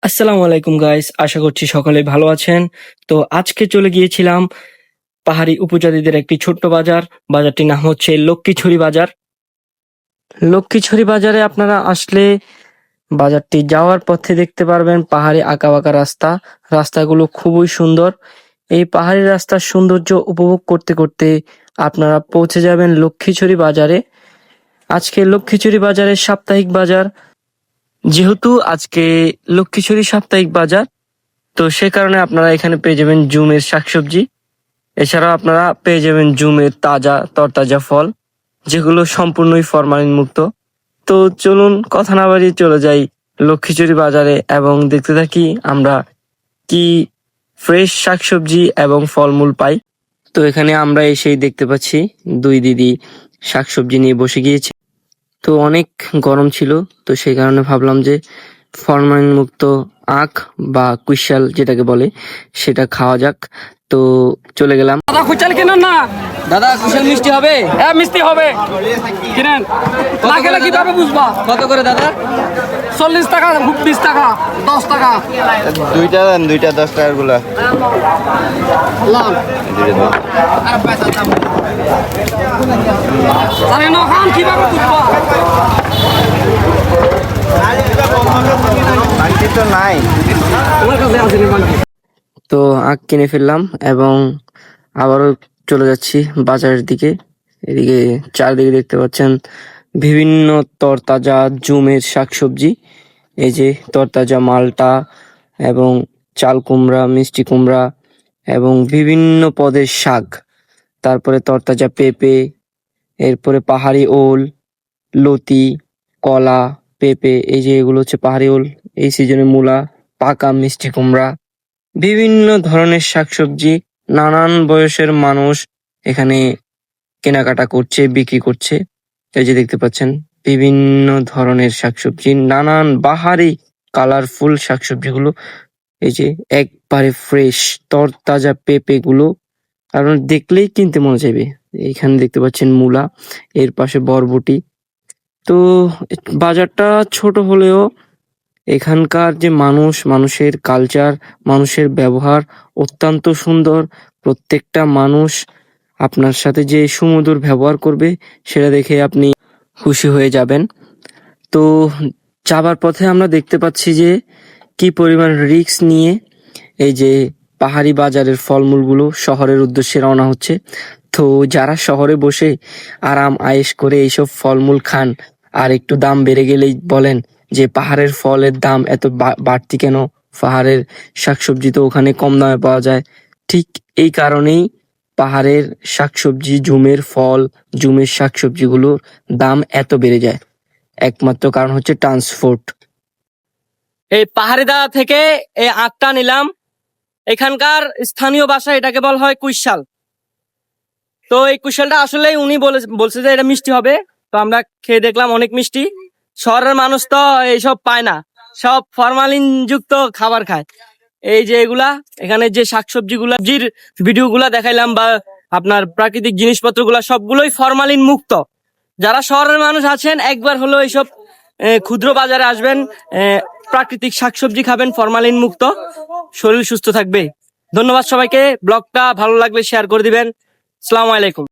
আসসালামু আলাইকুম গাইস, আশা করছি সকলে ভালো আছেন। তো আজকে চলে গিয়েছিলাম পাহাড়ি উপজাতিদের একটি ছোট্ট বাজার। বাজারটির নাম হচ্ছে লক্ষ্মীছড়ি বাজার। লক্ষ্মীছড়ি বাজারে আপনারা আসলে বাজারটি যাওয়ার পথে দেখতে পারবেন পাহাড়ি আঁকাবাঁকা রাস্তা। রাস্তাগুলো খুবই সুন্দর। এই পাহাড়ি রাস্তার সৌন্দর্য উপভোগ করতে করতে আপনারা পৌঁছে যাবেন লক্ষ্মীছড়ি বাজারে। আজকে লক্ষ্মীছড়ি বাজারের সাপ্তাহিক বাজার, যেহেতু আজকে লক্ষ্মীছড়ি সাপ্তাহিক বাজার, তো সে কারণে আপনারা এখানে পেয়ে যাবেন জুমের শাকসবজি। এছাড়াও আপনারা পেয়ে যাবেন জুমের তাজা তরতাজা ফল, যেগুলো সম্পূর্ণই ফরমালিন মুক্ত। তো চলুন কথা না বাড়িয়ে চলে যাই লক্ষ্মীছড়ি বাজারে এবং দেখতে থাকি আমরা কি ফ্রেশ শাকসবজি এবং ফলমূল পাই। তো এখানে আমরা এসেই দেখতে পাচ্ছি দুই দিদি শাকসবজি নিয়ে বসে গিয়েছে। তো অনেক গরম ছিল, তো সেই কারণে ভাবলাম যে ফরমালিন মুক্ত আখ বা কুইশাল যেটাকে বলে সেটা খাওয়া যাক। তো চলে গেলাম। দাদা কুচাল কিনুন না। দাদা কুশাল মিষ্টি হবে? হ্যাঁ মিষ্টি হবে, কিনেন। না খেলে কিভাবে বুঝবা? কত করে দাদা? 40 টাকা, 20 টাকা, 10 টাকা। দুইটা দেন, দুইটা 10 টাকার গুলা। লাল দুইটা দেন। আরে না খান কিভাবে বুঝবা? বাকি তো নাই। তোমার কাছে আছে নি মানকি? তো আখ কিনে ফেললাম এবং আবারও চলে যাচ্ছি বাজারের দিকে। এদিকে চারদিকে দেখতে পাচ্ছেন বিভিন্ন তরতাজা জুমের শাকসবজি। এই যে তরতাজা মালটা এবং চাল কুমড়া, মিষ্টি কুমড়া এবং বিভিন্ন পদের শাক, তারপরে তরতাজা পেঁপে, এরপরে পাহাড়ি ওল, লতি, কলা, পেঁপে। এই যে এগুলো হচ্ছে পাহাড়ি ওল, এই সিজনে মূলা, পাকা মিষ্টি কুমড়া, বিভিন্ন ধরনের শাকসবজি। নানান বয়সের মানুষ এখানে কেনাকাটা করছে, বিক্রি করছে। এই যে দেখতে পাচ্ছেন বিভিন্ন ধরনের শাকসবজি, নানান বাহারি কালারফুল শাকসবজিগুলো। এই যে একবারে ফ্রেশ তরতাজা পেঁপে গুলো, কারণ দেখলেই কিনতে মনে চাইবে। এখানে দেখতে পাচ্ছেন মূলা, এর পাশে বরবটি। তো বাজারটা ছোট হলেও এখানকার যে মানুষের কালচার, মানুষের ব্যবহার অত্যন্ত সুন্দর। প্রত্যেকটা মানুষ আপনার সাথে যে সুমধুর ব্যবহার করবে সেটা দেখে আপনি খুশি হয়ে যাবেন। তো যাবার পথে আমরা দেখতে পাচ্ছি যে কি পরিমাণ রিস্ক নিয়ে এই যে পাহাড়ি বাজারের ফলমূলগুলো শহরের উদ্দেশ্যে রওনা হচ্ছে। তো যারা শহরে বসে আরাম আয়েশ করে এইসব ফলমূল খান, আর একটু দাম বেড়ে গেলেই বলেন যে পাহাড়ের ফলের দাম এত বাড়তি কেন, পাহাড়ের শাকসবজি তো ওখানে কম দামে পাওয়া যায়। ঠিক এই কারণেই পাহাড়ের শাকসবজি, জুমের ফল, জুমের শাকসবজিগুলোর দাম এত বেড়ে যায়। একমাত্র কারণ হচ্ছে ট্রান্সপোর্ট। এই পাহাড়ি দাদা থেকে এই আখটা নিলাম। এখানকার স্থানীয় ভাষায় এটাকে বলা হয় কুইশাল। তো এই কুইশালটা আসলে উনি বলছে যে এটা মিষ্টি হবে। তো আমরা খেয়ে দেখলাম অনেক মিষ্টি। শহরের মানুষ তো এইসব পায় না, সব ফরমালিন যুক্ত খাবার খায়। এই যে এগুলা এখানে যে শাকসবজিগুলা ভিডিওগুলা দেখাইলাম বা আপনার প্রাকৃতিক জিনিসপত্রগুলা সবগুলোই ফরমালিন মুক্ত। যারা শহরের মানুষ আছেন একবার হলো এইসব ক্ষুদ্র বাজারে আসবেন, প্রাকৃতিক শাকসবজি খাবেন ফরমালিন মুক্ত, শরীর সুস্থ থাকবে। ধন্যবাদ সবাইকে। ব্লগটা ভালো লাগলে শেয়ার করে দিবেন। আসসালামু আলাইকুম।